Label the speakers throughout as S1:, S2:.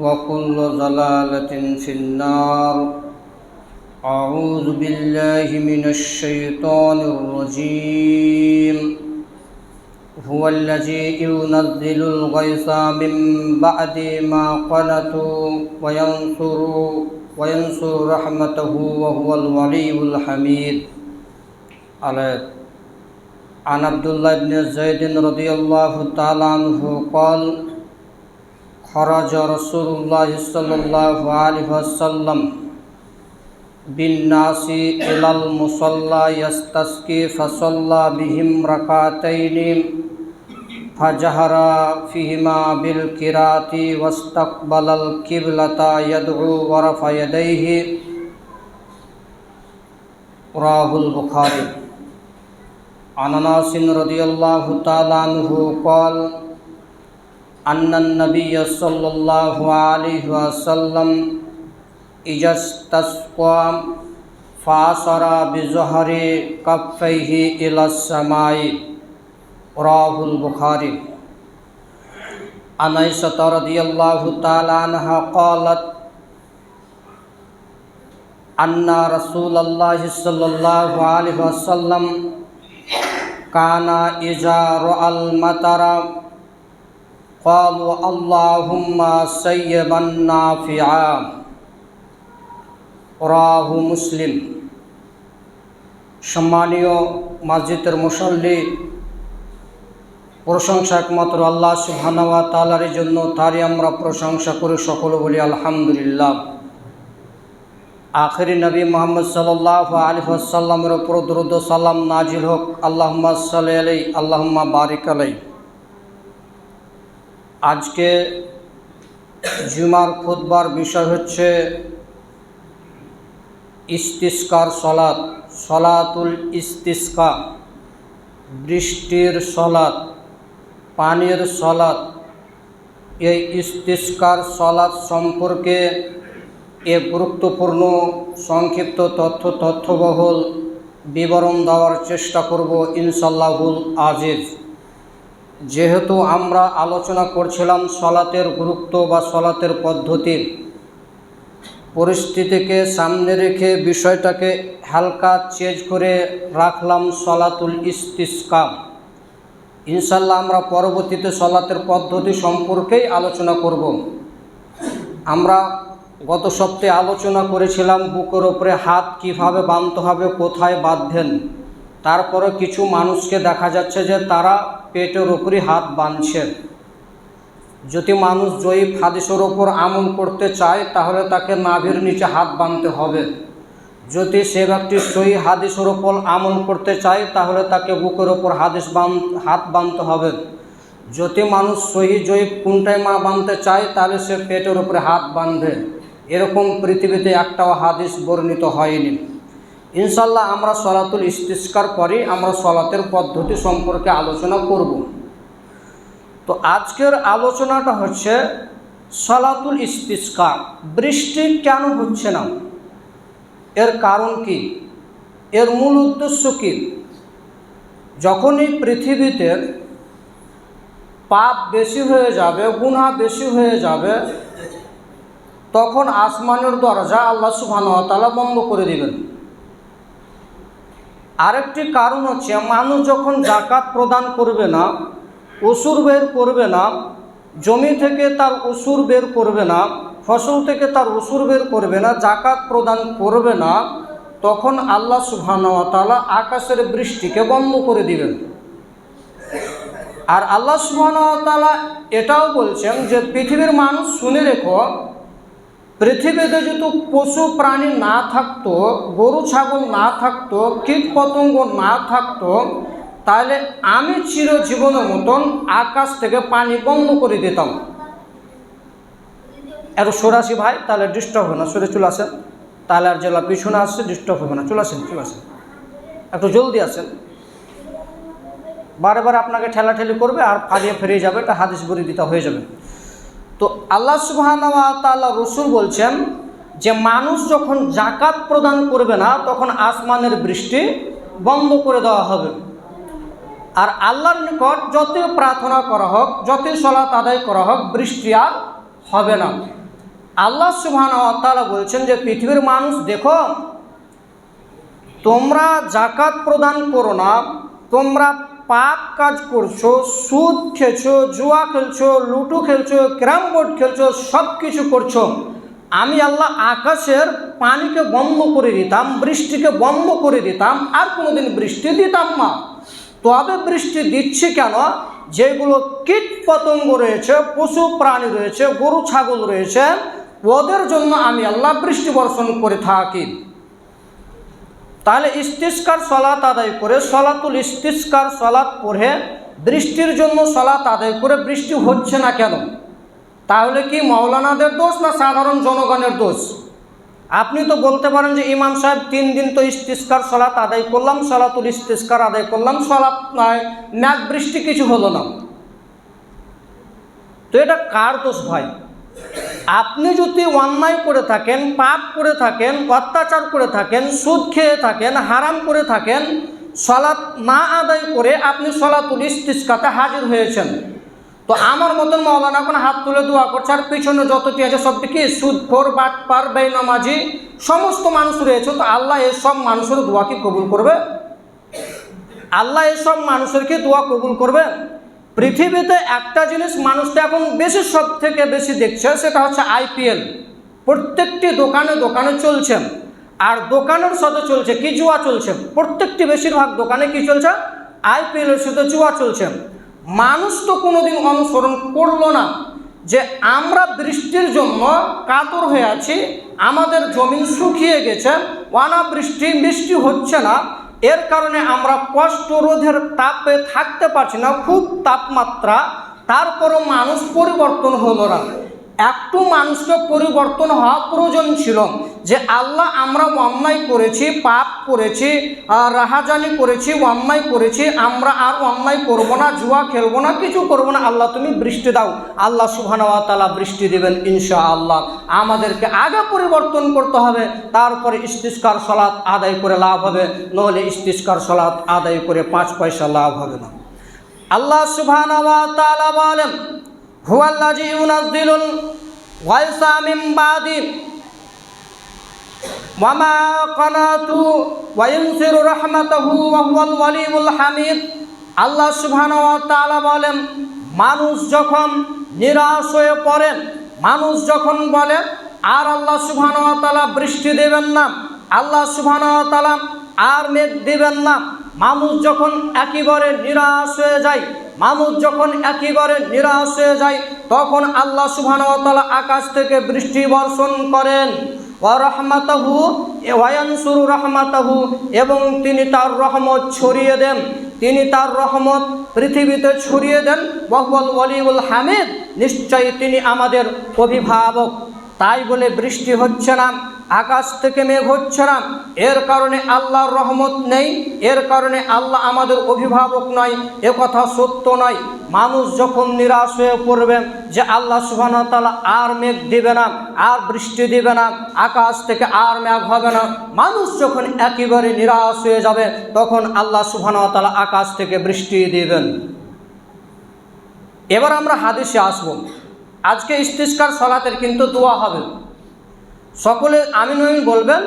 S1: وكل ضلالة في النار. أعوذ بالله من الشيطان الرجيم. هو الذي ينزل الغيث من بعد ما قنطوا وينصر رحمته وهو الولي الحميد. عن عبد الله بن زيد رضي الله تعالى عنه قال: خرج رسول الله صلى الله عليه وسلم بالناس إلى المصلى يستسقي فصلى بهم ركعتين فجهر فيهما بالقراءة واستقبل القبلة يدعو ورفع يديه. رواه البخاري. عن أنس رضي الله تعالى عنه قال: أن النبي صلى الله عليه وسلم إذا استسقى فأشار بظهر كفيه إلى السماء. رواه البخاري. عن عائشة رضي الله تعالى عنها قالت: أن رسول الله صلى الله عليه وسلم كان إذا رأى المطر قالوا اللهم سيبا نافعا. রাহু মুসলিম। সম্মানীয় মসজিদের মুসল্লি, প্রশংসা একমাত্র আল্লাহ সুবহানাহু ওয়া তাআলার জন্য, তারই আমরা প্রশংসা করে সকলে বলি আলহামদুলিল্লাহ। আখিরি নবী মুহাম্মদ সাল্লাল্লাহু আলাইহি ওয়াসাল্লামের উপর দরুদ ও সালাম নাজিল হোক। আল্লাহুম্মা সাল্লি আলাইহি আল্লাহুম্মা বারিক আলাইহি। আজকে জুমার খুতবার বিষয় হচ্ছে ইস্তিসকার সলাত, সলাতুল ইস্তিসকা, বৃষ্টির সলাত, পানির সলাত। এই ইস্তিসকার সলাত সম্পর্কে গুরুত্বপূর্ণ সংক্ষিপ্ত তথ্যবহুল বিবরণ দেওয়ার চেষ্টা করব ইনশাআল্লাহুল আজিজ। যেহেতু আমরা আলোচনা করছিলাম সলাতের গুরুত্ব বা সলাতের পদ্ধতির, পরিস্থিতিকে সামনে রেখে বিষয়টাকে হালকা চেঞ্জ করে রাখলাম সলাতুল ইস্তিসকা। ইনশাআল্লাহ আমরা পরবর্তীতে সলাতের পদ্ধতি সম্পর্কেই আলোচনা করব। আমরা গত সপ্তাহে আলোচনা করেছিলাম বুকের ওপরে হাত কিভাবে বাঁধতে হবে, কোথায় বাঁধবেন। তারপরে কিছু মানুষকে দেখা যাচ্ছে যে তারা পেটের ওপরই হাত বাঁধছে। যদি মানুষ জয়ীফ হাদিসের ওপর আমল করতে চায় তাহলে তাকে নাভির নিচে হাত বাঁধতে হবে। যদি সে ব্যক্তি সহি হাদিসের ওপর আমল করতে চায় তাহলে তাকে বুকের ওপর হাত বাঁধতে হবে। যদি মানুষ সহি জয়ীফ কোনটায় বাঁধতে চায় তাহলে সে পেটের ওপরে হাত বাঁধবে। এরকম পৃথিবীতে একটাও হাদিস বর্ণিত হয়নি। ইনশাআল্লাহ আমরা সলাতুল ইস্তিসকার পরে আমরা সলাতের পদ্ধতি সম্পর্কে আলোচনা করব। তো আজকের আলোচনাটা হচ্ছে সলাতুল ইস্তিসকা। বৃষ্টি কেন হচ্ছে না, এর কারণ কি, এর মূল উদ্দেশ্য কি। যখন এই পৃথিবীতে পাপ বেশি হয়ে যাবে, গুনাহ বেশি হয়ে যাবে, তখন আসমানের দরজা আল্লাহ সুবহানাহু ওয়া তাআলা বন্ধ করে দিবেন। আরেকটি কারণ হচ্ছে মানুষ যখন যাকাত প্রদান করবে না, উসুর বের করবে না, জমি থেকে তার উসুর বের করবে না, ফসল থেকে তার উসুর বের করবে না, যাকাত প্রদান করবে না, তখন আল্লাহ সুবহানাহু ওয়া তাআলা আকাশের বৃষ্টিকে বন্ধ করে দিবেন। আর আল্লাহ সুবহানাহু ওয়া তাআলা এটাও বলছেন যে পৃথিবীর মানুষ শুনে রেখো, পৃথিবীতে যদি পশু প্রাণী না থাকতো, গরু ছাগল না থাকতো, কীট পতঙ্গ না থাকতো, তাহলে আমি চিরজীবনের মতন আকাশ থেকে পানি বন্ধ করে দিতাম। এত সরাসি ভাই, তাহলে ডিস্টার্ব হবে না, সরে চলে আসেন। তাহলে আর জেলা পিছনে আসছে, ডিস্টার্ব হবে না। চলে আসেন, একটু জলদি আসেন। বারে বারে আপনাকে ঠেলাঠেলি করবে আর ফারিয়ে ফিরিয়ে যাবে, এটা হাদিস বর্ণিত হয়ে যাবে। তো আল্লাহ সুবহানাহু ওয়া তাআলা রাসূল বলছেন যে মানুষ যখন যাকাত প্রদান করবে না তখন আসমানের বৃষ্টি বন্ধ করে দেওয়া হবে। আর আল্লাহর নিকট যতই প্রার্থনা করা হোক, যতই সালাত আদায় করা হোক, বৃষ্টি আর হবে না। আল্লাহ সুবহানাহু ওয়া তাআলা বলছেন যে পৃথিবীর মানুষ দেখো, তোমরা জাকাত প্রদান করো না, তোমরা পাপ কাজ করছো, সুদ খেলছো, জুয়া খেলছো, লুডো খেলছো, ক্যারাম বোর্ড খেলছো, সব কিছু করছো। আমি আল্লাহ আকাশের পানিকে বন্ধ করে দিতাম, বৃষ্টিকে বন্ধ করে দিতাম, আর কোনোদিন বৃষ্টি দিতাম না। তবে বৃষ্টি দিচ্ছি কেন? যেগুলো কীট পতঙ্গ রয়েছে, পশু প্রাণী রয়েছে, গরু ছাগল রয়েছে, ওদের জন্য আমি আল্লাহ বৃষ্টি বর্ষণ করে থাকি। তাহলে ইস্তিসকার সলাত আদায় করে, সলাতুল ইস্তিসকার সলাত পড়ে বৃষ্টির জন্য সলাত আদায় করে বৃষ্টি হচ্ছে না কেন? তাহলে কি মাওলানাদের দোষ না সাধারণ জনগণের দোষ? আপনি তো বলতে পারেন যে ইমাম সাহেব 3 দিন তো ইস্তিসকার সলাত আদায় করলাম, সলাতুল ইস্তিসকার আদায় করলাম, সলাত নয়, ম্যাঘ বৃষ্টি কিছু হলো না। তো এটা কার দোষ ভাই? আপনি যদি অন্যায় করে থাকেন, পাপ করে থাকেন, অত্যাচার করে থাকেন, সুদ খেয়ে থাকেন, হারাম করে থাকেন, সলাত না আদায় করে আপনি সলাতুল ইস্তিসকাতে হাজির হয়েছেন, তো আমার মতন মাওলানা এখন হাত তুলে দোয়া করছে, আর পিছনে যতটি আছে সবটি কি সুদখোর, বাটপার, বেনামাজি সমস্ত মানুষ রয়েছে। তো আল্লাহ এসব মানুষের দোয়া কি কবুল করবে? আল্লাহ এসব মানুষের কি দোয়া কবুল করবে? পৃথিবীতে একটা জিনিস মানুষটা এখন বেশি, সব থেকে বেশি দেখছে, সেটা হচ্ছে IPL। প্রত্যেকটি দোকানে দোকানে চলছে, আর দোকানের সাথে চলছে কি? জুয়া চলছে। প্রত্যেকটি বেশিরভাগ দোকানে কি চলছে? IPL-এর সাথে জুয়া চলছে। মানুষ তো কোনোদিন অনুসরণ করলো না যে আমরা বৃষ্টির জন্য কাতর হয়ে আছি, আমাদের জমিন শুকিয়ে গেছে, বৃষ্টি হচ্ছে না, এর কারণে আমরা কষ্ট রোধের তাপে থাকতে পারছি না, খুব তাপমাত্রা, তারপরও মানুষ পরিবর্তন হলো না। একটু মানুষকে পরিবর্তন হওয়া প্রয়োজন ছিল যে আল্লাহ, আমরা অন্যায় করেছি, পাপ করেছি, রাহাজানি করেছি, অন্যায় করেছি, আমরা আর অন্যায় করবো না, জুয়া খেলবো না, কিছু করবো না, আল্লাহ তুমি বৃষ্টি দাও। আল্লাহ সুবহানাহু ওয়া তাআলা বৃষ্টি দেবেন ইনশাআল্লাহ। আমাদেরকে আগে পরিবর্তন করতে হবে, তারপরে ইস্তিসকার সলাত আদায় করে লাভ হবে, নইলে ইস্তিসকার সলাত আদায় করে 5 পয়সা লাভ হবে না। আল্লাহ সুবহানাহু ওয়া তাআলা বলেন, হুয়াল্লাযী ইউনাজ্জিলুল গায়সা মিন বাদি ওয়া মা কানাতু ওয়া ইনসিরু রাহমাতাহু ওয়া হুয়াল ওয়ালিয়ুল হামিদ। আল্লাহ সুবহানাহু ওয়া তাআলা বলেন, মানুষ যখন নিরাশ হয়ে পড়ে, মানুষ যখন বলে আর আল্লাহ সুবহানাহু ওয়া তাআলা বৃষ্টি দেবেন না, আল্লাহ সুবহানাহু ওয়া তাআলা আর মেঘ দেবেন না, মানুষ যখন একেবারে নিরাশ হয়ে যায়, মানুষ যখন একেবারে নিরাশ হয়ে যায়, তখন আল্লাহ সুবহানাহু ওয়া তাআলা আকাশ থেকে বৃষ্টি বর্ষণ করেন। ওয়া রাহমাতাহু ওয়া ইয়ানসুরু রাহমাতাহু, এবং তিনি তার রহমত ছড়িয়ে দেন, তিনি তার রহমত পৃথিবীতে ছড়িয়ে দেন। ওয়া হুয়াল ওয়ালিয়ুল হামিদ, নিশ্চয়ই তিনি আমাদের অভিভাবক। তাই বলে বৃষ্টি হচ্ছে না, আকাশ থেকে মেঘ হচ্ছে না, এর কারণে আল্লাহর রহমত নেই, এর কারণে আল্লাহ আমাদের অভিভাবক নয়, এ কথা সত্য নয়। মানুষ যখন নিরাশ হয়ে পড়বে যে আল্লাহ সুবহানাহু ওয়া তাআলা আর মেঘ দিবে না, আর বৃষ্টি দিবে না, আকাশ থেকে আর মেঘ হবে না, মানুষ যখন একেবারে নিরাশ হয়ে যাবে, তখন আল্লাহ সুবহানাহু ওয়া তাআলা আকাশ থেকে বৃষ্টি দিবেন। এবার আমরা হাদিসে আসব। আজকে ইস্তিসকার সলাতের কিন্তু দোয়া হবে, সকলে আমিন আমিন বলবেন,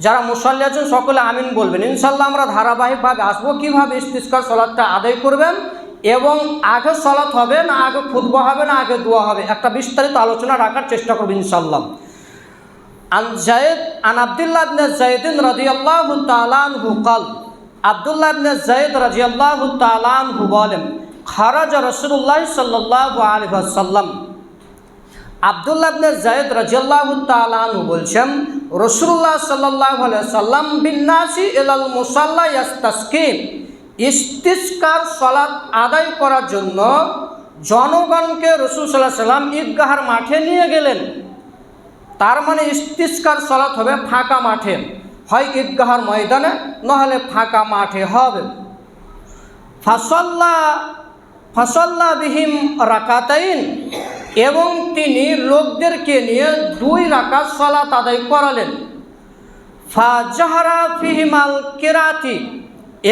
S1: যারা মুসাল্লি আছেন সকলে আমিন বলবেন। ইনশাল্লাহ আমরা ধারাবাহিকভাবে আসবো কীভাবে ইস্তিসকার সলাতটা আদায় করবেন, এবং আগে সলাত হবে না আগে খুতবা হবে না আগে দোয়া হবে, একটা বিস্তারিত আলোচনা রাখার চেষ্টা করব ইনশাল্লাহ। আন আব্দুল্লাহ ইবনে যায়েদ রাদিয়াল্লাহু তাআলা আনহু قال, আব্দুল্লাহ ইবনে যায়েদ রাদিয়াল্লাহু তাআলা আনহু বলেন, খারাজা রাসূলুল্লাহ সাল্লাল্লাহু আলাইহি ওয়াসাল্লাম। আব্দুল্লাহ ইবনে যায়েদ রাদিয়াল্লাহু তাআলা আনহু বলছেন, রাসূলুল্লাহ সাল্লাল্লাহু আলাইহি ওয়াসাল্লাম বিন্নাসি ইলাল মুসাল্লা ইয়াস্তাসকি, ইস্তিসকার সালাত আদায় করার জন্য জনগণকে রাসূল সাল্লাল্লাহু আলাইহি ওয়াসাল্লাম ঈদগাহের মাঠে নিয়ে গেলেন। তার মানে ইস্তিসকার সালাত হবে ফাঁকা মাঠে, হয় ঈদগাহের ময়দানে নহলে ফাঁকা মাঠে হবে। ফাসাল্লা বিহিম রাকাতাইন, এবং তিনি লোকদেরকে নিয়ে 2 রাকাত সালাত আদায় করালেন। ফাজাহারা ফিহিমাল কিরাতি,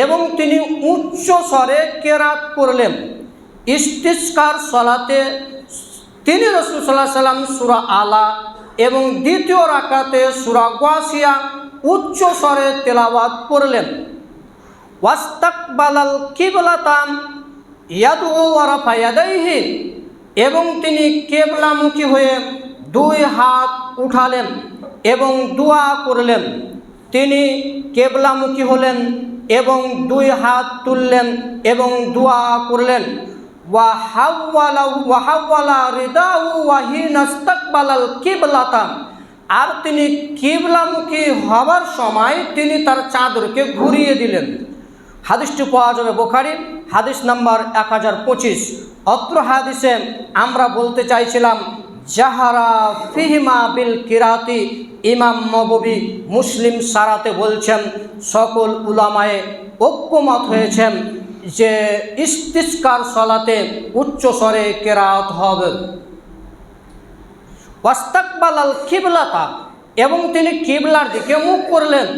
S1: এবং তিনি উচ্চ স্বরে কেরাত করলেন। ইস্তিসকার সালাতে তিনি রাসূল সাল্লাল্লাহু আলাইহি সাল্লাম সূরা আলা এবং দ্বিতীয় রাকাতে সূরা গাশিয়া উচ্চ স্বরে তেলাওয়াত করলেন। ওয়াস্তাকবালাল কিবলাতান ইয়াদউ ওয়া রাফা ইয়াদাইহি, এবং তিনি কিবলামুখী হয়ে দুই হাত উঠালেন এবং দোয়া করলেন। তিনি কিবলামুখী হলেন এবং দুই হাত তুললেন এবং দোয়া করলেন। ওয়া হাওয়ালা রিদাহু ওয়া হিনা ইস্তাকবালাল কিবলাতা, আর তিনি কিবলামুখী হবার সময় তিনি তার চাদরকে ঘুরিয়ে দিলেন। হাদিসটি পাওয়া যাবে বুখারী হাদিস নাম্বার 1025। অত্র হাদিসে আমরা বলতে চাইছিলাম জাহারা ফিহিমা বিল কিরাতি, ইমাম নববী মুসলিম সারাতে বলছেন সকল উলামায়ে ঐক্যমত হয়েছেন যে ইস্তিসকার সালাতে উচ্চ স্বরে কেরাত হবে। ওয়াস্তাকবালাল কিবলাতা, এবং তিনি কিবলার দিকে মুখ করলেন।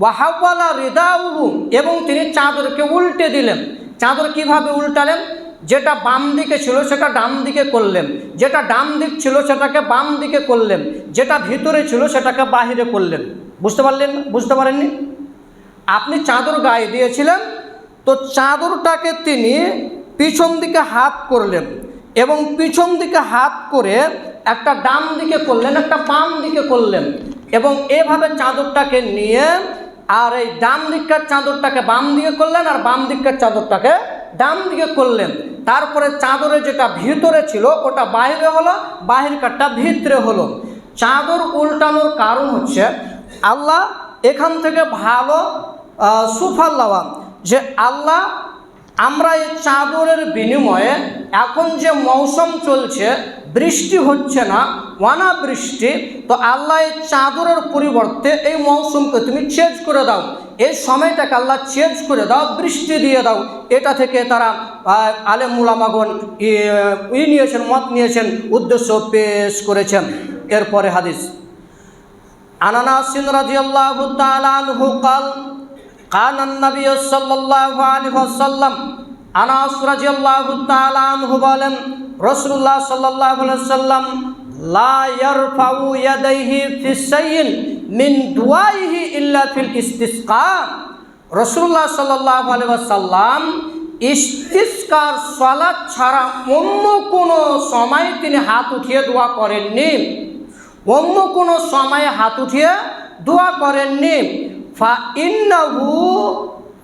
S1: ওয়াহাওয়ালা রিদাউহু, এবং তিনি চাদরকে উল্টে দিলেন। চাদর কিভাবে উল্টালেন? যেটা বাম দিকে ছিল সেটা ডান দিকে করলেন, যেটা ডান দিক ছিল সেটাকে বাম দিকে করলেন, যেটা ভিতরে ছিল সেটাকে বাহিরে করলেন। বুঝতে পারলেন? বুঝতে পারেননি? আপনি চাদর গায়ে দিয়েছিলেন, তো চাদরটাকে তিনি পিছন দিকে হাত করলেন এবং পিছন দিকে হাত করে একটা ডান দিকে করলেন, একটা বাম দিকে করলেন, এবং এভাবে চাদরটাকে নিয়ে আর এই ডান দিকের চাদরটাকে বাম দিকে করলেন আর বাম দিকের চাদরটাকে ডান দিকে করলেন। তারপরে চাদরে যেটা ভিতরে ছিল ওটা বাইরে হলো, বাহিরকারটা ভিতরে হলো। চাদর উল্টানোর কারণ হচ্ছে আল্লাহ এখান থেকে ভালো সুফল লওয়া, যে আল্লাহ আমরা এই চাদরের বিনিময়ে এখন যে মৌসুম চলছে, বৃষ্টি হচ্ছে না, অনাবৃষ্টি, তো আল্লাহ এই চাদরের পরিবর্তে এই মৌসুমকে তুমি চেঞ্জ করে দাও, এই সময়টাকে আল্লাহ চেঞ্জ করে দাও, বৃষ্টি দিয়ে দাও। এটা থেকে তারা আলেম উলামাগণ নিয়েছেন, মত নিয়েছেন, উদ্দেশ্য পেশ করেছেন। এরপরে হাদিস আনাস রাদিয়াল্লাহু তাআলা আনহু قال قال النبي صلى الله عليه وسلم, আনাস রাদিয়াল্লাহু তাআলা আনহু বলেন রাসূলুল্লাহ সাল্লাল্লাহু আলাইহি ওয়াসাল্লাম লা ইয়ারফাউ ইয়াদাইহি ফি শাইইন মিন দুআইহি ইল্লা ফিল ইস্তিসকা। রাসূলুল্লাহ সাল্লাল্লাহু আলাইহি ওয়াসাল্লাম ইস্তিসকার সালাত ছাড়া অন্য কোনো সময় তিনি হাত উঠিয়ে দোয়া করেননি, অন্য কোনো সময়ে হাত উঠিয়ে দোয়া করেননি।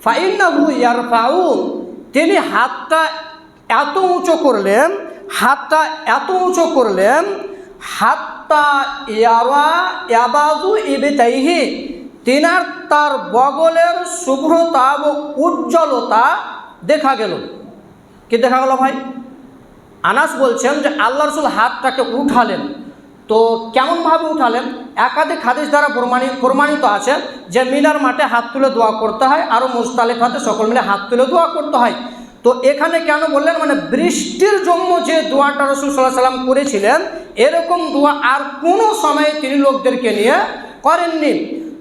S1: ফাইন্নাহু ইয়ারফাউ, তিনি হাতটা এত উঁচু করলেন, হাতটা এত উঁচু করলেন, হাতটা ইয়াবাদু ইবতাইহি, তিনার তার বগলের শুভ্রতা ও উজ্জ্বলতা দেখা গেল। কি দেখা গেল ভাই? আনাস বলছেন যে আল্লাহ রাসূল হাতটাকে উঠালেন। তো কেমনভাবে উঠালেন? একাধিক হাদিস দ্বারা প্রমাণিত আছে যে মিনার মাঠে হাত তুলে দোয়া করতে হয়, আরও মুজতালিফাতে সকল মিলে হাত তুলে দোয়া করতে হয়। তো এখানে কেন বললেন? মানে বৃষ্টির জন্য যে দোয়াটা রাসূল সাল্লাল্লাহু আলাইহি ওয়াসাল্লাম করেছিলেন, এরকম দোয়া আর কোনো সময়ে তিনি লোকদেরকে নিয়ে করেননি।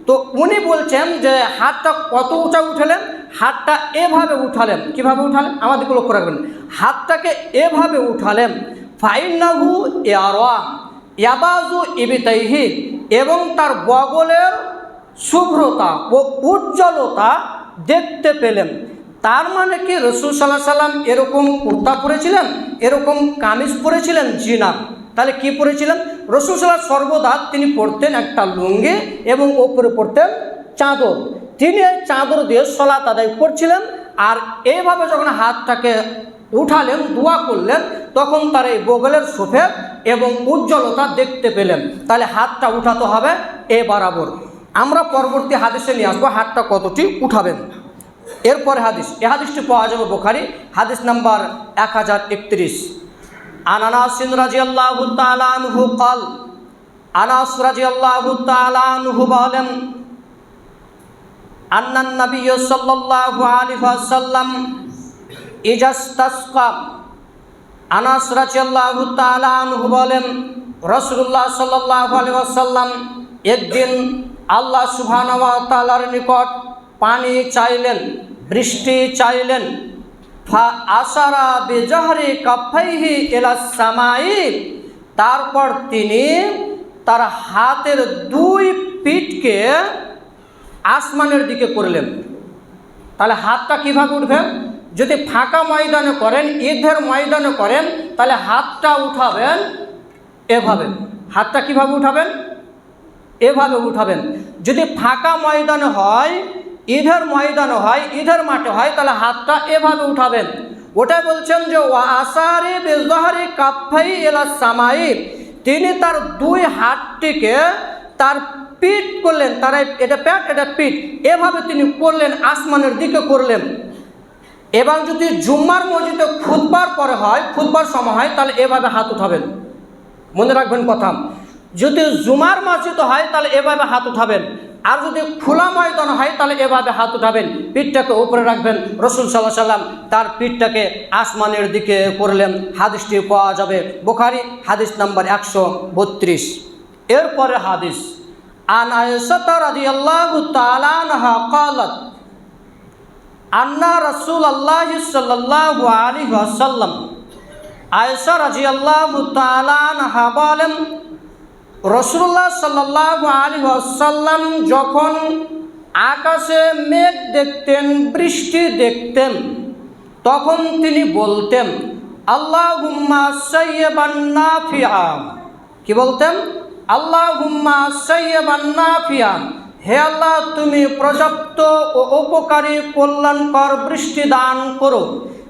S1: তো উনি বলছেন যে হাতটা কত উঁচা উঠালেন? হাতটা এভাবে উঠালেন। কিভাবে উঠালেন? আমাদেরকে লক্ষ্য রাখবেন। হাতটাকে এভাবে উঠালেন। ফাইন্নাহু ইয়াবাজু ইবতাইহি, এবং তার বগলের শুভ্রতা ও উজ্জ্বলতা দেখতে পেলেন। তার মানে কি রাসূল সাল্লাল্লাহু আলাইহি ওয়াসাল্লাম এরকম কুর্তা পরেছিলেন, এরকম কামিজ পরেছিলেন? জি না। তাহলে কি পরেছিলেন? রাসূল সাল্লাল্লাহু আলাইহি ওয়াসাল্লাম সর্বদা তিনি পরতেন একটা লুঙ্গি এবং ওপরে পরতেন চাদর। তিনি এই চাদর দিয়ে সালাত আদায় করছিলেন। আর এইভাবে যখন হাতটাকে উঠালেন, দোয়া করলেন, তখন তার এই বগলের সফেদ এবং উজ্জ্বলতা দেখতে পেলেন। তাহলে হাতটা উঠাতে হবে এ বরাবর। আমরা পরবর্তী হাদিসে নিয়ে আসবো হাতটা কতটি উঠাবেন। এরপরে হাদিস, এ হাদিসটি পাওয়া যাবে বুখারী হাদিস নাম্বার 1031। আনাস রাদিয়াল্লাহু তাআলা আনহু قال, আনাস রাদিয়াল্লাহু তাআলা আনহু বলেন আন্নান নবী সাল্লাল্লাহু আলাইহি ওয়াসাল্লাম ইজাস্তাসকা। আনাস রাদিয়াল্লাহু তাআলা আনহু বলেন রাসূলুল্লাহ সাল্লাল্লাহু আলাইহি ওয়াসাল্লাম একদিন আল্লাহ সুবহানাহু ওয়া তাআলার নিকট পানি চাইলেন, বৃষ্টি চাইলেন। ফা আশারা বিজহরি কাফাইহি ইলা সামাই, তারপর তিনি তার হাতের দুই পিঠকে আসমানের দিকে করলেন। তাহলে হাতটা কিভাবে উঠবে? যদি ফাঁকা ময়দানে করেন, ঈদের ময়দানে করেন, তাহলে হাতটা উঠাবেন এভাবে। হাতটা কিভাবে উঠাবেন? এভাবে উঠাবেন। যদি ফাঁকা ময়দানে হয়, ঈদের ময়দানে হয়, ঈদের মাঠে হয়, তাহলে হাতটা এভাবে উঠাবেন। ওটাই বলছেন যে ওয়া আসারি বিজহরি কাফাই ইলা সামাই, তিনি তার দুই হাতটিকে তার পিঠ করলেন, তার এটা পেট এটা পিঠ, এভাবে তিনি করলেন, আসমানের দিকে করলেন। এবার যদি জুম্মার মসজিদে খুতবার পরে হয়, খুতবার সময় হয়, তাহলে এভাবে হাত উঠাবেন। মনে রাখবেন কথা, যদি জুমার মসজিদে হয় তাহলে এভাবে হাত উঠাবেন, আর যদি খোলা ময়দান হয় তাহলে এভাবে হাত উঠাবেন, পিঠটাকে উপরে রাখবেন। রাসূল সাল্লাল্লাহু আলাইহি ওয়াসাল্লাম তার পিঠটাকে আসমানের দিকে করলেন। হাদিসটি পাওয়া যাবে বুখারী হাদিস নাম্বার 132। এরপরে হাদিস আন আয়েশা রাদিয়াল্লাহু তাআলা আনহা ক্বালাত আন্না রাসূলুল্লাহ সাল্লাল্লাহু আলাইহি ওয়াসাল্লাম, আয়েশা রাদিয়াল্লাহু তাআলা আনহা বলেন, রাসূলুল্লাহ সাল্লাল্লাহু আলাইহি ওয়াসাল্লাম যখন আকাশে মেঘ দেখতেন, বৃষ্টি দেখতেন, তখন তিনি বলতেন আল্লাহুম্মা সাইয়্যিবান নাফিআ। কি বলতেন? আল্লাহুম্মা সাইয়্যিবান নাফিআ, হে আল্লাহ তুমি পর্যাপ্ত ও উপকারী কল্যাণকর বৃষ্টি দান করো।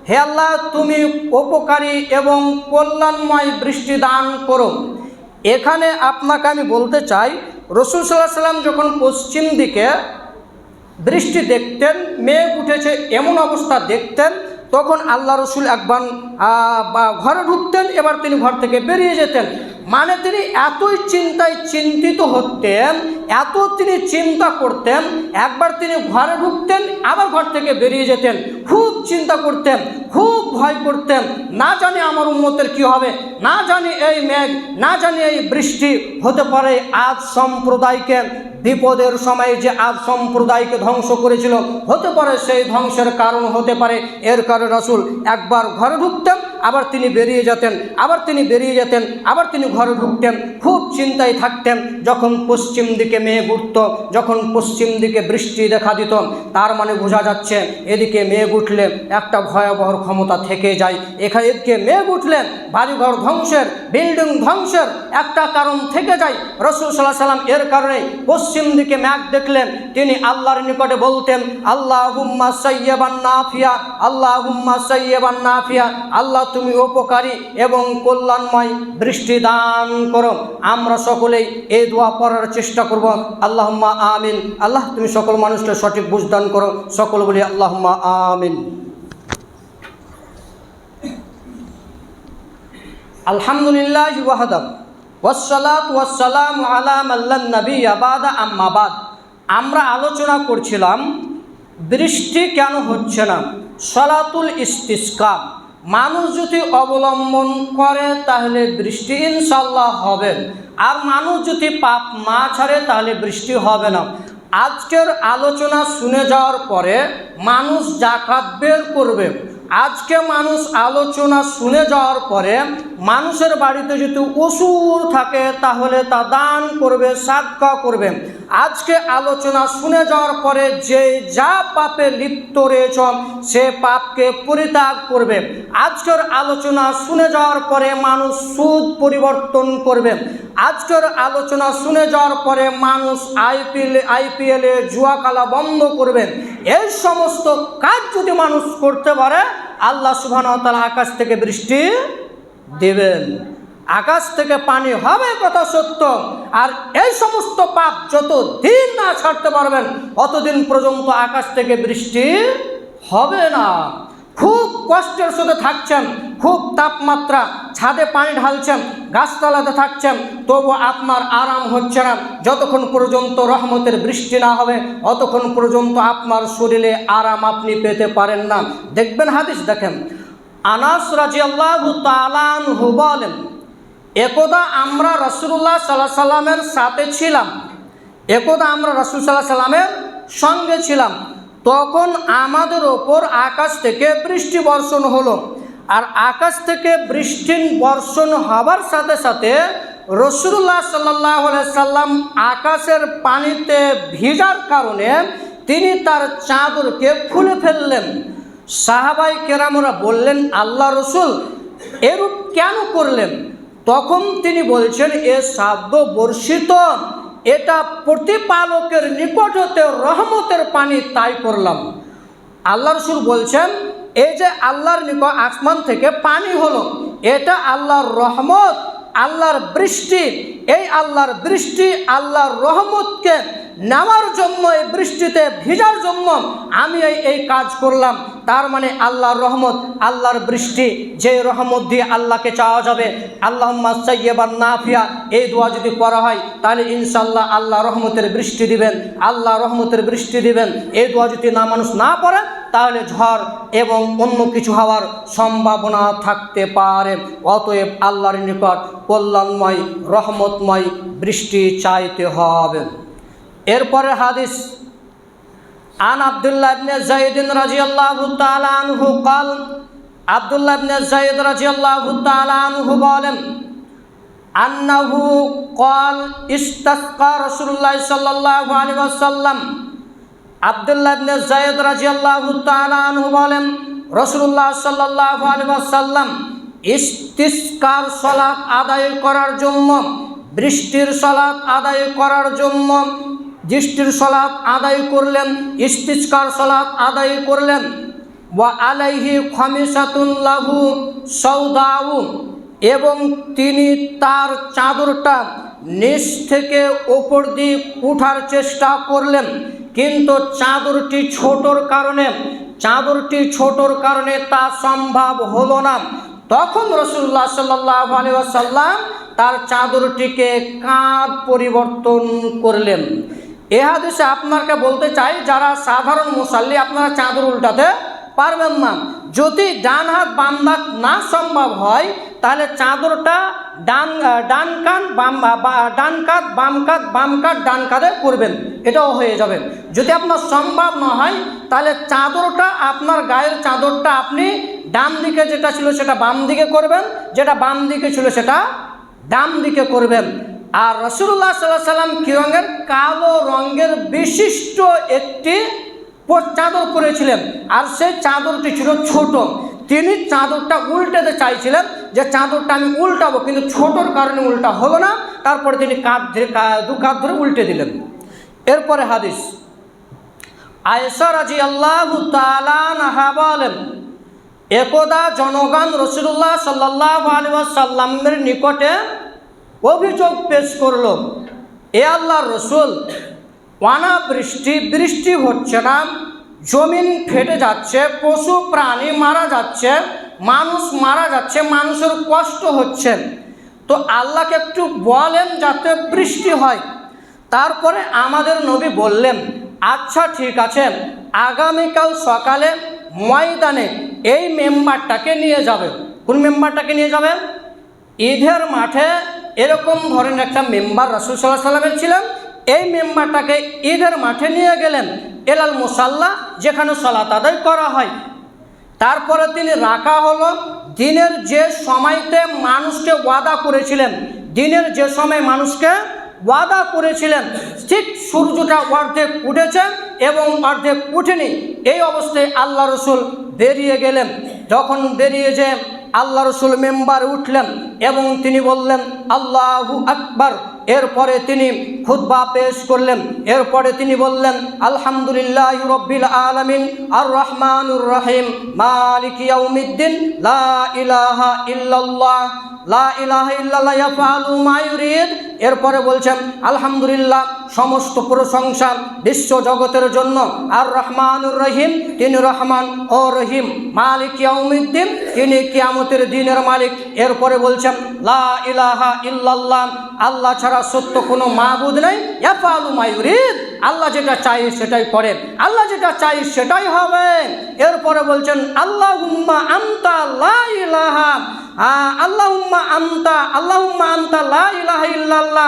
S1: হে আল্লাহ তুমি উপকারী এবং কল্যাণময় বৃষ্টি দান করো। এখানে আপনাকে আমি বলতে চাই, রাসূল সাল্লাল্লাহু আলাইহি ওয়াসাল্লাম যখন পশ্চিম দিকে বৃষ্টি দেখতেন, মেঘ উঠেছে এমন অবস্থা দেখতেন, তখন আল্লাহ রসুল একবার ঘরে ঢুকতেন, এবার তিনি ঘর থেকে বেরিয়ে যেতেন। মানে তিনি এতই চিন্তায় চিন্তিত হতেন, এত তিনি চিন্তা করতেন, একবার তিনি ঘরে ঢুকতেন, আবার ঘর থেকে বেরিয়ে যেতেন। খুব চিন্তা করতেন, খুব ভয় করতেন, না জানি আমার উম্মতের কি হবে, না জানি এই মেঘ, না জানি এই বৃষ্টি হতে পারে আজ সম্প্রদায়কে বিপদের সময় যে আজ সম্প্রদায়কে ধ্বংস করেছিল, হতে পারে সেই ধ্বংসের কারণ হতে পারে। এর কারণে রাসূল একবার ঘরে ঢুকতেন, আবার তিনি বেরিয়ে যেতেন, আবার তিনি বেরিয়ে যেতেন, আবার তিনি ঘরে ঢুকতেন। খুব চিন্তায় থাকতেন। যখন পশ্চিম দিকে মেঘ উঠত, যখন পশ্চিম দিকে বৃষ্টি দেখা দিত, তার মানে বোঝা যাচ্ছে এদিকে মেঘ উঠলে একটা ভয়াবহ ক্ষমতা থেকে যায়। এদিকে মেঘ উঠলে বাড়িঘর ধ্বংসের, বিল্ডিং ধ্বংসের একটা কারণ থেকে যায়। রাসূল সাল্লাল্লাহু আলাইহি ওয়াসাল্লাম এর কারণে পশ্চিম দিকে মেঘ দেখলেন, তিনি আল্লাহর নিকটে বলতেন আল্লাহুম্মা সাইয়্যিবান নাফিআ, আল্লাহুম্মা সাইয়্যিবান নাফিআ, আল্লাহ তুমি উপকারী এবং কল্যাণময় বৃষ্টি দান করো। আমরা সকলেই এই দোয়া পড়ার চেষ্টা করব। আল্লাহুম্মা আমিন। আল্লাহ তুমি সকল মানুষকে সঠিক বুঝ দান করো। সকল বলি আল্লাহুম্মা আমিন। আলহামদুলিল্লাহি ওয়াহদা ওয়াসসালাতু ওয়াসসালামু আলা মান লা নাবিয়্যা বা'দা, আম্মা বা'দ। আমরা আলোচনা করছিলাম বৃষ্টি কেন হচ্ছে না, সলাতুল ইস্তিসকা। মানুষ যদি অবলম্বন করে তাহলে বৃষ্টি ইনশাআল্লাহ হবে, আর মানুষ যদি পাপ না ছাড়ে তাহলে বৃষ্টি হবে না। আজকের আলোচনা শুনে যাওয়ার পরে মানুষ যাকাত বের করবে। আজকে মানুষ আলোচনা শুনে যাওয়ার পরে মানুষের বাড়িতে যদি অসুর থাকে তাহলে তা দান করবে, সাদকা করবে। আজকে আলোচনা শুনে যাওয়ার পরে যে যা পাপে লিপ্ত রয়েছ সে পাপকে পরিত্যাগ করবে। আজকের আলোচনা শুনে যাওয়ার পরে মানুষ সুদ পরিবর্তন করবে। আজকের আলোচনা শুনে যাওয়ার পরে মানুষ আইপিএলে জুয়া খেলা বন্ধ করবেন। এই সমস্ত কাজ যদি মানুষ করতে পারে, আল্লাহ সুবহানাহু ওয়া তাআলা আকাশ থেকে বৃষ্টি দেবেন, আকাশ থেকে পানি হবে, কথা সত্য। আর এই সমস্ত পাপ যত দিন না ছাড়তে পারবেন অতদিন পর্যন্ত আকাশ থেকে বৃষ্টি হবে না। খুব কষ্টের সাথে থাকছেন, খুব তাপমাত্রা, ছাদে পানি ঢালছেন, গাছতলাতে থাকছেন, তবু আপনার আরাম হচ্ছে না। যতক্ষণ পর্যন্ত রহমতের বৃষ্টি না হবে অতক্ষণ পর্যন্ত আপনার শরীরে আরাম আপনি পেতে পারেন না। দেখবেন হাদিস দেখেন, আনাস রাদিয়াল্লাহু তাআলা আনহু বলেন, একদা আমরা রাসূলুল্লাহ সাল্লাল্লাহু আলাইহি সাল্লামের সাথে ছিলাম, একদা আমরা রাসূল সাল্লাল্লাহু আলাইহি সাল্লামের সঙ্গে ছিলাম। তখন আমাদের ওপর আকাশ থেকে বৃষ্টি বর্ষণ হলো। আর আকাশ থেকে বৃষ্টি বর্ষণ হবার সাথে সাথে রাসূলুল্লাহ সাল্লাল্লাহু আলাইহি সাল্লাম আকাশের পানিতে ভিজার কারণে তিনি তার চাদরকে খুলে ফেললেন। সাহাবায়ে কেরামরা বললেন, আল্লাহ রসুল এরূপ কেন করলেন? তখন তিনি বলছেন, এ শাব্দ বর্ষিত, এটা প্রতিপালকের নিকট হতে রহমতের পানি, তাই করলাম। আল্লাহ রসুল বলছেন, এই যে আল্লাহর নিকট আসমান থেকে পানি হলো, এটা আল্লাহর রহমত, আল্লাহর বৃষ্টি। এই আল্লাহর বৃষ্টি, আল্লাহর রহমতকে নেওয়ার জন্য, এই বৃষ্টিতে ভিজার জন্য আমি এই কাজ করলাম। তার মানে আল্লাহর রহমত, আল্লাহর বৃষ্টি, যে রহমত দিয়ে আল্লাহকে চাওয়া যাবে, আল্লাহুম্মা সাইয়্যিবান নাফিয়া, এই দোয়া যদি পড়া হয় তাহলে ইনশাআল্লাহ আল্লাহ রহমতের বৃষ্টি দিবেন, আল্লাহ রহমতের বৃষ্টি দিবেন। এই দোয়া যদি মানুষ না পড়ে তাহলে ঝড় এবং অন্য কিছু হওয়ার সম্ভাবনা থাকতে পারে। অতএব আল্লাহর নিকট কল্যাণময় রহমতময় বৃষ্টি চাইতে হবে। এরপরে হাদিস, আন আব্দুল্লাহ ইবনে যায়েদ রাদিয়াল্লাহু তাআলা আনহু قال, আব্দুল্লাহ ইবনে যায়েদ রাদিয়াল্লাহু তাআলা আনহু বলেন, আন্নাহু قال ইস্তাসকা রাসূলুল্লাহ সাল্লাল্লাহু আলাইহি ওয়াসাল্লাম। আব্দুল্লাহ ইবনে যায়েদ রাদিয়াল্লাহু তাআলা আনহু বলেন, রাসূলুল্লাহ সাল্লাল্লাহু আলাইহি ওয়াসাল্লাম ইস্তিসকার সালাত আদায় করার জন্য, বৃষ্টির সালাত আদায় করার জন্য বৃষ্টির সালাত আদায় করলেন, ইস্তিসকার সালাত আদায় করলেন। ওয়া আলাইহি খামিসাতুন লাহু সাউদাউ, এবং তিনি তার চাদরটা নিচ থেকে ওপর দিক উঠার চেষ্টা করলেন, কিন্তু চাদরটি ছোটর কারণে তা সম্ভব হলো না। তখন রাসূলুল্লাহ সাল্লাল্লাহু আলাইহি ওয়াসাল্লাম তার চাদরটিকে কাঁধ পরিবর্তন করলেন। এ হাদিসে আপনাকে বলতে চাই, যারা সাধারণ মুসাল্লি আপনারা চাদর উল্টাতে পারবেন না। যদি ডান হাত বাম হাত না সম্ভব হয় তাহলে চাদরটা ডান কাঁধ বাম কাঁধ ডান কাঁধে করবেন, এটাও হয়ে যাবে। যদি আপনার সম্ভব না হয় তাহলে চাদরটা, আপনার গায়ের চাদরটা আপনি ডান দিকে যেটা ছিল সেটা বাম দিকে করবেন, যেটা বাম দিকে ছিল সেটা ডান দিকে করবেন। আর রাসূলুল্লাহ সাল্লাল্লাহু আলাইহি ওয়াসাল্লাম কি রঙের? কালো রঙের বিশিষ্ট একটি চাদর পরেছিলেন, আর সেই চাদরটি ছিল ছোট। তিনি চাদরটা উল্টাতে চাইছিলেন, যে চাদরটা আমি উল্টাবো, কিন্তু ছোটোর কারণে উল্টা হলো না। তারপরে তিনি দু কাঁধ ধরে উল্টে দিলেন। এরপরে হাদিস, আয়েশা রাদিয়াল্লাহু তাআলা আনহা বলেন, একদা জনগণ রাসূলুল্লাহ সাল্লাল্লাহু আলাইহি ওয়াসাল্লামের নিকটে অভিযোগ পেশ করল, এ আল্লাহর রসুল, বৃষ্টি হচ্ছে না, জমিন ফেটে যাচ্ছে, পশু প্রাণী মারা যাচ্ছে, মানুষ মারা যাচ্ছে, মানুষের কষ্ট হচ্ছে, তো আল্লাহকে একটু বলেন যাতে বৃষ্টি হয়। তারপরে আমাদের নবী বললেন, আচ্ছা ঠিক আছে, আগামীকাল সকালে ময়দানে এই মেম্বারটাকে নিয়ে যাবে। কোন মেম্বারটাকে নিয়ে যাবে? ঈদের মাঠে এরকম ধরনের একটা মেম্বার রাসূল সাল্লাল্লাহু আলাইহি ওয়াসাল্লামের ছিলেন। এই মেম্বারটাকে ঈদের মাঠে নিয়ে গেলেন, এলাল মুসাল্লা, যেখানে সালাত আদায় করা হয়। তারপরে তিনি রাখা হলো, দিনের যে সময়তে মানুষকে ওয়াদা করেছিলেন, ঠিক সূর্যটা অর্ধেক উঠেছে এবং অর্ধেক উঠেনি, এই অবস্থায় আল্লাহ রসুল বেরিয়ে গেলেন। যখন বেরিয়ে যে আল্লাহ রসুল মেম্বারে উঠলেন এবং তিনি বললেন আল্লাহু আকবার, এরপরে তিনি খুতবা পেশ করলেন। এরপরে তিনি বললেন, আলহামদুলিল্লাহি রাব্বিল আলামিন আর রহমানুর রহিম মালিকি ইয়াউমিদ্দিন লা ইলাহা ইল্লাল্লাহ ইয়াফআলু মা ইউরিদ। এরপরে বলছেন, আলহামদুলিল্লাহ, সমস্ত প্রশংসা বিশ্ব জগতের জন্য, আর রহমানুর রহিম, তিনি রহমান ও রহিম, মালিক ইয়াউমিদ্দিন, তিনি কিয়ামতের দিনের মালিক। এরপরে বলছেন, লা ইলাহা ইল্লাল্লাহ, আল্লাহ ছাড়া সত্য কোনো মাবুদ নেই, ইয়াফআলু মা ইউরিদ, আল্লাহ যেটা চাই সেটাই করেন, আল্লাহ যেটা চাই সেটাই হবে। এরপরে বলছেন, আল্লাহুম্মা আনতা লা ইলাহা আল্লাহুম্মা আনতা লা ইলাহা ইল্লাল্লাহ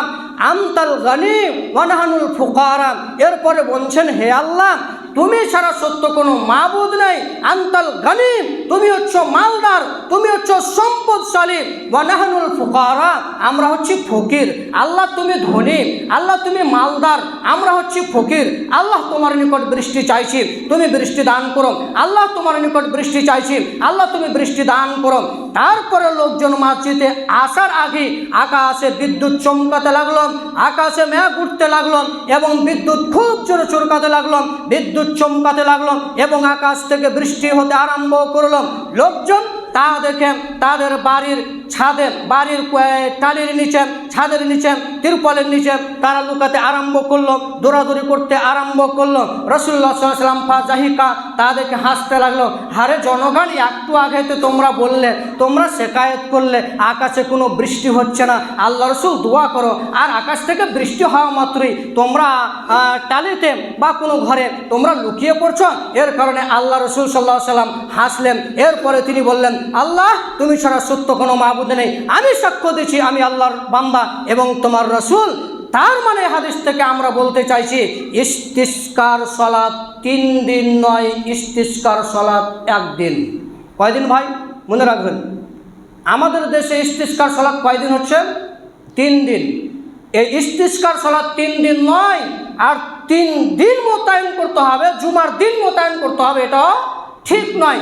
S1: আনতাল গানি ওয়া নাহনুল ফুকারা। এরপরে বলছেন, হে আল্লাহ, তুমি ছাড়া সত্য কোনো মাবুদ নাই, আনতাল গানিম, তুমি হচ্ছ মালদার, তুমি হচ্ছ সম্পদশালী, ওয়া নাহনুল ফুকারা, আমরা হচ্ছি ফকির। আল্লাহ তুমি ধনী, আল্লাহ তুমি মালদার, আমরা হচ্ছি ফকির। আল্লাহ তোমার নিকট বৃষ্টি চাইছি, তুমি বৃষ্টি দান করো। আল্লাহ তোমার নিকট বৃষ্টি চাইছি, আল্লাহ তুমি বৃষ্টি দান করো। তারপরে লোকজন মসজিদে আসার আগে আকাশে বিদ্যুৎ চমকাতে লাগলো, আকাশে মেঘ উঠতে লাগলো এবং বিদ্যুৎ খুব জোরে চমকাতে লাগলো, বিদ্যুৎ চমকাতে লাগলো এবং আকাশ থেকে বৃষ্টি হতে আরম্ভ করলো। লোকজন তা দেখে তাদের বাড়ির ছাদে, বাড়ির টালির নিচে, ছাদের নিচে, তিরপলের নিচে তারা লুকাতে আরম্ভ করলো, দৌড়াদৌড়ি করতে আরম্ভ করলো। রাসূলুল্লাহ সাল্লাল্লাহু আলাইহি ওয়াসাল্লাম ফাজাহিকা, তাদেরকে হাসতে লাগলো। হারে জনগণ, একটু আগে তো তোমরা বললে, তোমরা শেকায়েত করলে আকাশে কোনো বৃষ্টি হচ্ছে না, আল্লাহ রসুল দোয়া করো। আর আকাশ থেকে বৃষ্টি হওয়া মাত্রই তোমরা টালিতে বা কোনো ঘরে তোমরা লুকিয়ে পড়ছো। এর কারণে আল্লাহ রসুল সাল্লাল্লাহু আলাইহি ওয়াসাল্লাম হাসলেন। এরপরে তিনি বললেন, আল্লাহ তুমি ছাড়া সত্য কোনো মাবুদ নেই, আমি সাক্ষ্য দিচ্ছি আমি আল্লাহর বান্দা এবং তোমার রসুল। তার মানে হাদিস থেকে আমরা বলতে চাইছি, ইস্তিসকার সালাত 3 দিন নয়, ইস্তিসকার সালাত 1 দিন। কয়দিন ভাই মনে রাখবেন? আমাদের দেশে ইস্তিসকার সালাত কয়দিন হচ্ছে? 3 দিন। এই ইস্তিসকার সালাত 3 দিন নয়, আর 3 দিন মোতায়েন করতে হবে, জুমার দিন মোতায়েন করতে হবে, এটাও ঠিক নয়।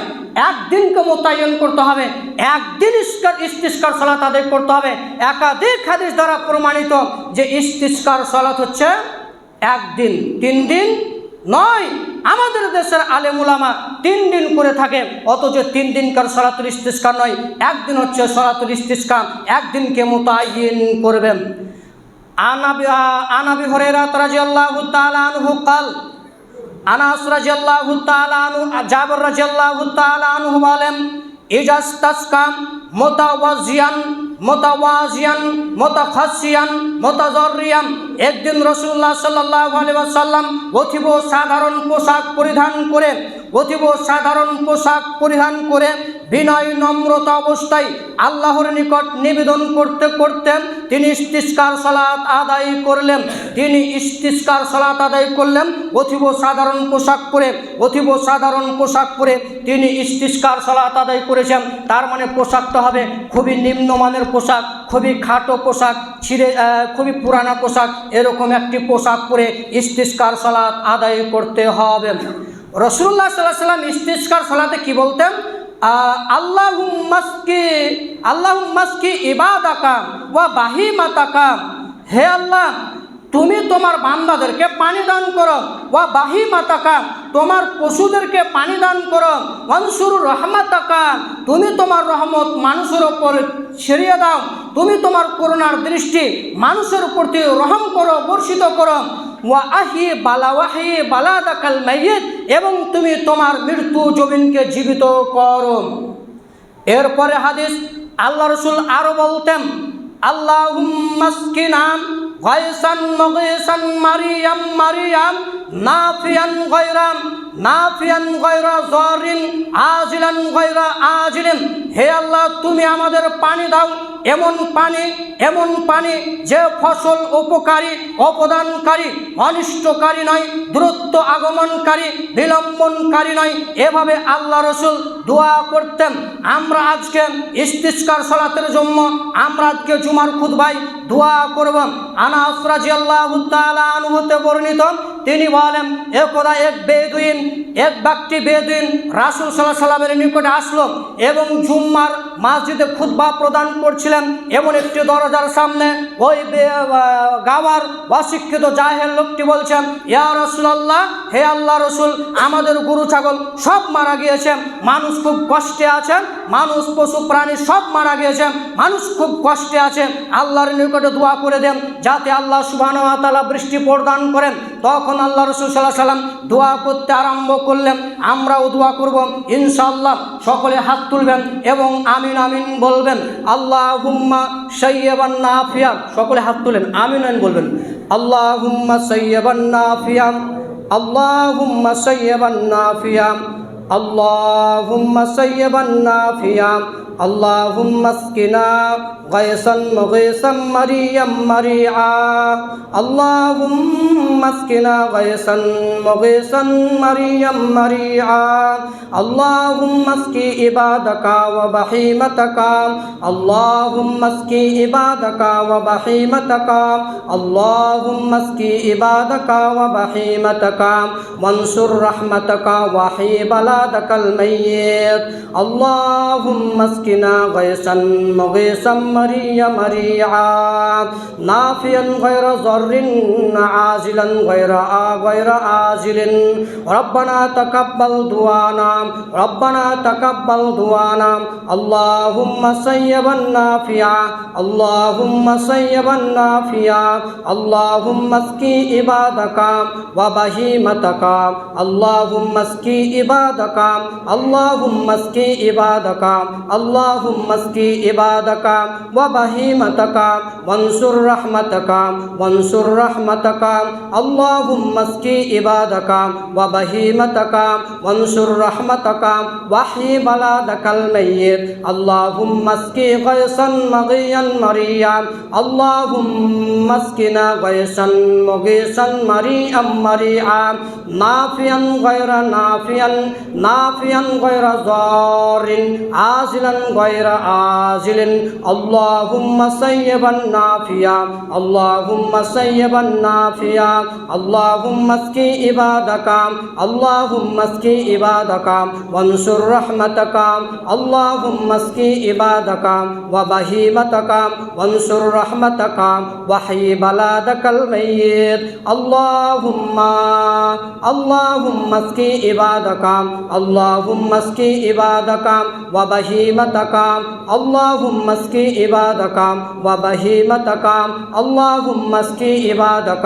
S1: 1 দিনকে মোতায়েন করতে হবে, 1 দিন ইস্তিসকার সালাত আদায় করতে হবে। একাধিক হাদিস দ্বারা প্রমাণিত যে ইস্তিসকার সালাত হচ্ছে 1 দিন, 3 দিন নয়। আমাদের দেশের আলেম উলামা 3 দিন করে থাকে, অথচ 3 দিনকার সালাতুল ইস্তিসকা নয়, 1 দিন হচ্ছে সালাতুল ইস্তিসকা, 1 দিনকে মোতায়েন করবেন। আনাবি হুরায়রা রাদিয়াল্লাহু তাআলা আনহু قال, আনাস রাদিয়াল্লাহু তাআলা আনহু, জাবের রাদিয়াল্লাহু তাআলা আনহু বলেন, ইজাস্তাসকা মুতাওয়াজিয়ান মুতাখাসসিয়ান মুতাজাররিয়ান। একদিন রাসূলুল্লাহ সাল্লাল্লাহু আলাইহি ওয়াসাল্লাম অতীব সাধারণ পোশাক পরিধান করে, অতীব সাধারণ পোশাক পরিধান করে বিনয় নম্রতা অবস্থায় আল্লাহর নিকট নিবেদন করতে করতে তিনি ইস্তিসকার সালাত আদায় করলেন। তিনি ইস্তিসকার সালাত আদায় করলেন অতীব সাধারণ পোশাক পরে, অতীব সাধারণ পোশাক পরে তিনি ইস্তিসকার সালাত আদায় করেছেন। তার মানে পোশাকটা হবে খুবই নিম্নমানের পোশাক, খুবই খাটো পোশাক, খুবই পুরানা পোশাক, এরকম একটি পোশাক পরে ইস্তিসকার সালাত আদায় করতে হবে। রাসূলুল্লাহ সাল্লাল্লাহু আলাইহি ওয়াসাল্লাম ইস্তিসকার সালাতে কি বলতেন? আল্লাহুম্মাসকি ইবাদাকা ওয়া বাহিমাতাকা, হে আল্লাহ তুমি তোমার বান্দাদেরকে পানি দান করো, ওয়া বাহিমাতাকা তোমার পশুদেরকে পানি দান করো, ওয়ানসুর রহমাতাকা তুমি তোমার রহমত মানুষের উপর ছড়িয়ে দাও, তুমি তোমার করুণার দৃষ্টি মানুষের প্রতি রহম করো, বর্ষিত করো, ওয়া আহি বালাদাকাল মাইয়িত এবং তুমি তোমার মৃত্যু জমিনকে জীবিত করো। এরপরে হাদিস আল্লাহ রসুল আরো বলতেন, আল্লাহুম্মাসকিনা গায়সান মুগীসান মারিয়াম নাফিয়ান গায়রা যারিন আজিলান গায়রা আজিলিন। হে আল্লাহ তুমি আমাদের পানি দাও, এমন পানি যে ফসল উপকারী অপদানকারী, অনিষ্টকারী নয়, দ্রুত আগমনকারী, বিলম্বনকারী নয়। এভাবে আল্লাহ রসুল দোয়া করতেন। আমরা আজকে ইস্তিসকার সালাতের জন্য আমরা আজকে জুমার খুতবায় দোয়া করব। আনাস রাদিয়াল্লাহু তাআলা আনহু হতে বর্ণিত, তিনি বলেন, একদা এক ব্যক্তি বেদুইন রাসূল সাল্লাল্লাহু আলাইহি ওয়াসাল্লামের নিকটে আসলো এবং জুম্মার মসজিদে খুতবা প্রদান করছিলেন। এমন একটি দরজার সামনে ওই গাওয়ার অশিক্ষিত জাহেল লোকটি বলছেন, ইয়া রাসূলুল্লাহ, হে আল্লাহ রসুল আমাদের গরু ছাগল সব মারা গিয়েছে, মানুষ খুব কষ্টে আছেন, মানুষ পশু প্রাণী সব মারা গিয়েছে, মানুষ খুব কষ্টে আছে, আল্লাহর নিকটে দোয়া করে দেন যাতে আল্লাহ সুবহানাহু ওয়া তাআলা বৃষ্টি প্রদান করেন। তখন আল্লাহ রসুল সাল্লাল্লাহু আলাইহি ওয়াসাল্লাম দোয়া করতে আরম্ভ করলেন। আমরাও দোয়া করব ইনশাআল্লাহ। সকলে হাত তুলবেন এবং আমিন আমিন বলবেন। আল্লাহুম্মা সাইয়্যিবান নাফিয়া, সকলে হাত তুলেন, আমিন আমিন বলবেন। আল্লাহুম্মা সাইয়্যিবান নাফিয়া, আল্লাহুম্মা সাইয়্যিবান নাফিয়া, আল্লাহুম্মা সাইয়্যিবান নাফিয়া। اللهم اسقنا غيثا مغيثا مريا مريعا اللهم اسقنا غيثا مغيثا مريا مريعا اللهم اسق عبادك وبهيمتك اللهم اسق عبادك وبهيمتك اللهم اسق عبادك وبهيمتك وانصر رحمتك وحي بلادك الميت اللهم اسقنا غيثا مغيثا مريا مريعا نافعا غير ضر عاجلا غير آجل ربنا تقبل دعانا ربنا تقبل دعانا اللهم صيبا نافعا اللهم صيبا نافعا اللهم اسقي عبادك وبهيمتك اللهم اسقي عبادك اللهم اسقي عبادك اللهم اسقي عبادك وبهيمتك وانصر رحمتك وانصر رحمتك اللهم اسقي عبادك وبهيمتك وانصر رحمتك وحي بلادك الميت اللهم اسقي غيثا مغيا مريا اللهم اسقنا غيثا مغيثا مريا مريعا نافعا غير نافعا غير ضار عاجلا غير آجل اللهم صيبا نافعا اللهم صيبا نافعا اللهم اسقي عبادك اللهم اسقي عبادك وانصر رحمتك اللهم اسقي عبادك وبهيمتك وانصر رحمتك وحي بلادك الميت اللهم اسقي عبادك اللهم اسقي عبادك وبهيمتك اللهم اسقي عبادك وبهيمتك اللهم اسقي عبادك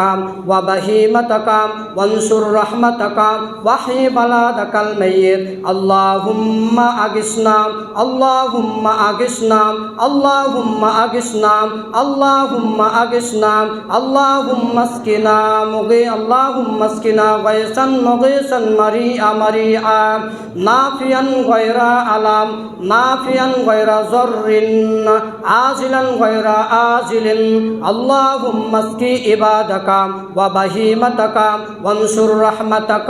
S1: وبهيمتك وانصر رحمتك وحي بلادك الميت اللهم اغثنا اللهم اغثنا اللهم اغثنا اللهم اغثنا اللهم اسقنا اللهم اسقنا غيثا مغيثا مريئا مريعا نافعا غير علام نافعا غير ضر عاجلا غير آجل اللهم اسقي عبادك وبهيمتك وانصر رحمتك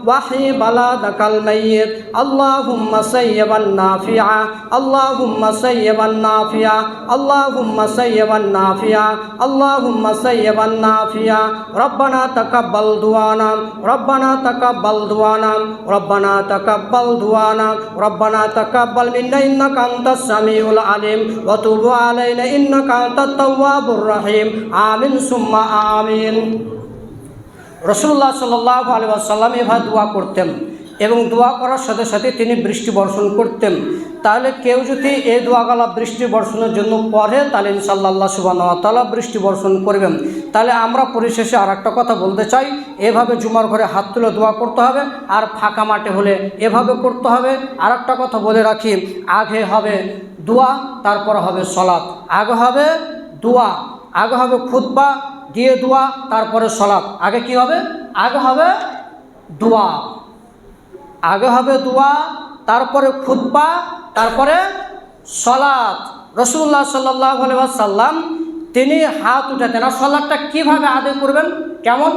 S1: وحي بلادك الميت اللهم صيبا نافعا اللهم صيبا نافعا اللهم صيبا نافعا اللهم صيبا نافعا ربنا تقبل دعانا ربنا تقبل دعانا ربنا تقبل دعانا ربنا تقبل منا إنك أنت السميع العليم وتب علينا إنك أنت التواب الرحيم آمين ثم آمين রাসূলুল্লাহ সাল্লাল্লাহু আলাইহি ওয়াসাল্লাম এভাবে দোয়া করতেন এবং দোয়া করার সাথে সাথে তিনি বৃষ্টি বর্ষণ করতেন। তাহলে কেউ যদি এই দোয়াগুলো বৃষ্টি বর্ষণের জন্য পড়ে তাহলে ইনশাআল্লাহ আল্লাহ সুবহানাহু ওয়া তাআলা বৃষ্টি বর্ষণ করবেন। তাহলে আমরা পরিশেষে আর একটা কথা বলতে চাই, এভাবে জুমার ঘরে হাত তুলে দোয়া করতে হবে, আর ফাঁকা মাঠে হলে এভাবে করতে হবে। আর একটা কথা বলে রাখি, আগে হবে দোয়া, তারপর হবে সলাত। আগে হবে দোয়া, আগে হবে খুতবা দিয়ে দোয়া, তারপরে সলাত। আগে কি হবে? আগে হবে দোয়া, আগে হবে দোয়া, তারপরে খুতবা, তারপরে সলাত। রাসূলুল্লাহ সাল্লাল্লাহু আলাইহি ওয়াসাল্লাম তিনি হাত উঠাতেন। আর সলাতটা কীভাবে আদায় করবেন, কেমন?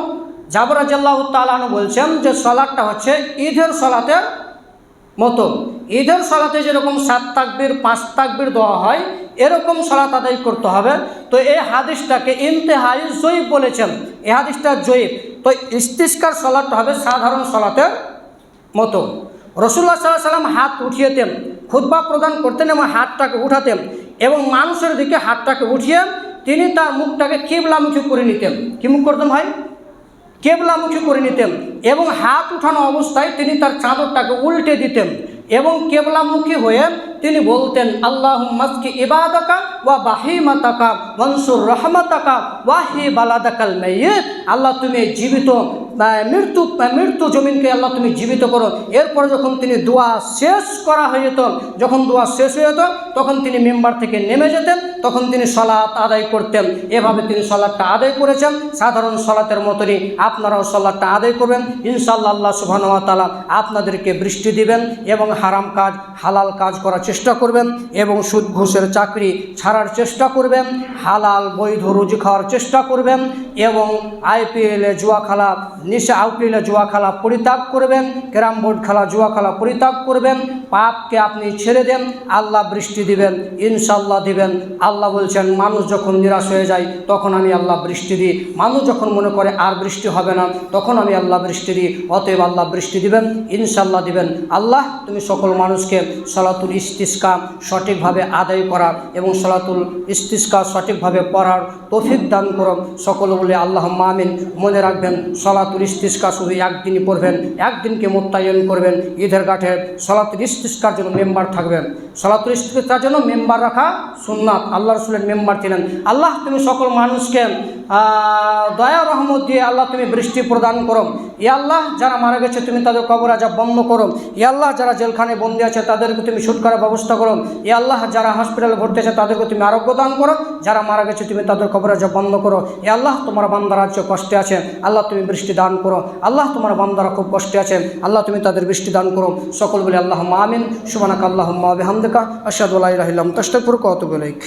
S1: জাবর রাদিয়াল্লাহু তাআলা আনহু বলছেন যে সলাতটা হচ্ছে ঈদের সলাতের মতো। ঈদের সলাতে যেরকম 7 তাকবীর 5 তাকবীর দেওয়া হয়, এরকম সলাত আদায় করতে হবে। তো এই হাদিসটাকে ইন্তেহাই জয়ীফ বলেছেন, এই হাদিসটা জয়ীফ। তো ইস্তিসকার সলাতটা হবে সাধারণ সলাতের মতো। রাসূলুল্লাহ সাল্লাল্লাহু আলাইহি ওয়াসাল্লাম হাত উঠিয়েতেন, খুতবা প্রদান করতেন এবং হাতটাকে উঠাতেন, এবং মানুষের দিকে হাতটাকে উঠিয়ে তিনি তার মুখটাকে কিবলামুখী করে নিতেন। কি মুখ করতেন ভাই? কেবলামুখী করে নিতেন। এবং হাত উঠানো অবস্থায় তিনি তার চাদরটাকে উল্টে দিতেন এবং কেবলামুখী হয়ে তিনি বলতেন, আল্লাহুম্মা আসকি ইবাদাকা ওয়া বাহিমাতাকা ওয়ানসুর রাহমাতাকা ওয়াহি বালাদাকাল মাইয়িত। আল্লাহ তুমি জীবিত মৃত্যু জমিনকে আল্লাহ তুমি জীবিত করো। এরপরে যখন তিনি দোয়া শেষ করা হয়ে যেত, যখন দোয়া শেষ হয়ে যেত তখন তিনি মিম্বার থেকে নেমে যেতেন, তখন তিনি সলাত আদায় করতেন। এভাবে তিনি সলাতটা আদায় করেছেন সাধারণ সলাতের মতনই। আপনারাও সলাতটা আদায় করবেন, ইনশাআল্লাহ আল্লাহ সুবহানাহু ওয়া তাআলা আপনাদেরকে বৃষ্টি দিবেন এবং হারাম কাজ হালাল কাজ করার চেষ্টা করবেন এবং সুদ ঘুষের চাকরি ছাড়ার চেষ্টা করবেন, হালাল বৈধ রুজি খাওয়ার চেষ্টা করবেন এবং আইপিএলে জুয়া খেলা আইপিএলে জুয়া খেলা পরিত্যাগ করবেন, ক্যারাম বোর্ড খেলা জুয়া খেলা পরিত্যাগ করবেন। পাপকে আপনি ছেড়ে দেন, আল্লাহ বৃষ্টি দিবেন, ইনশাল্লাহ দিবেন। আল্লাহ বলছেন মানুষ যখন নিরাশ হয়ে যায় তখন আমি আল্লাহ বৃষ্টি দিই, মানুষ যখন মনে করে আর বৃষ্টি হবে না তখন আমি আল্লাহ বৃষ্টি দিই। অতএব আল্লাহ বৃষ্টি দিবেন, ইনশাল্লাহ দিবেন। আল্লাহ তুমি সকল মানুষকে সলাতুল ইস্তিসকা সঠিকভাবে আদায় করা এবং সলাতুল ইস্তিসকা সঠিকভাবে পড়ার তৌফিক দান করো। সকল বলে আল্লাহুম্মা আমিন। মনে রাখবেন সলাতুল ইস্তিসকা শুধু একদিনই পড়বেন, একদিনকে মোতায়েন করবেন। ঈদের ঘাটে সলাতুল ইস্তিসকার জন্য মেম্বার থাকবেন। সলাতুল ইস্তিসকার জন্য মেম্বার রাখা সুন্নাত, আল্লাহ রাসূলের মেম্বার ছিলেন। আল্লাহ তুমি সকল মানুষকে দয়া রহমত দিয়ে আল্লাহ তুমি বৃষ্টি প্রদান করো। ইয়া আল্লাহ যারা মারা গেছে তুমি তাদের কবর আযাব বন্ধ করো। ইয়া আল্লাহ যারা জেলখানে বন্দী আছে তাদেরকে তুমি ছুটকারার ব্যবস্থা করো। ইয়া আল্লাহ যারা হসপিটালে ভর্তি আছে তাদেরকে তুমি আরোগ্য দান করো। যারা মারা গেছে তুমি তাদের কবর আযাব বন্ধ করো। ইয়া আল্লাহ তোমার বান্দারা যে কষ্টে আছে আল্লাহ তুমি বৃষ্টি দান করো। আল্লাহ তোমার বান্দারা খুব কষ্টে আছে, আল্লাহ তুমি তাদের বৃষ্টি দান করো। সকল বলে আল্লাহুম্মা আমিন। সুবহানাকা আল্লাহুম্মা ওয়া বিহামদিকা আশহাদু আল্লা ইলাহা ইল্লা আনতা আস্তাগফিরুকা ওয়া আতুবু ইলাইক।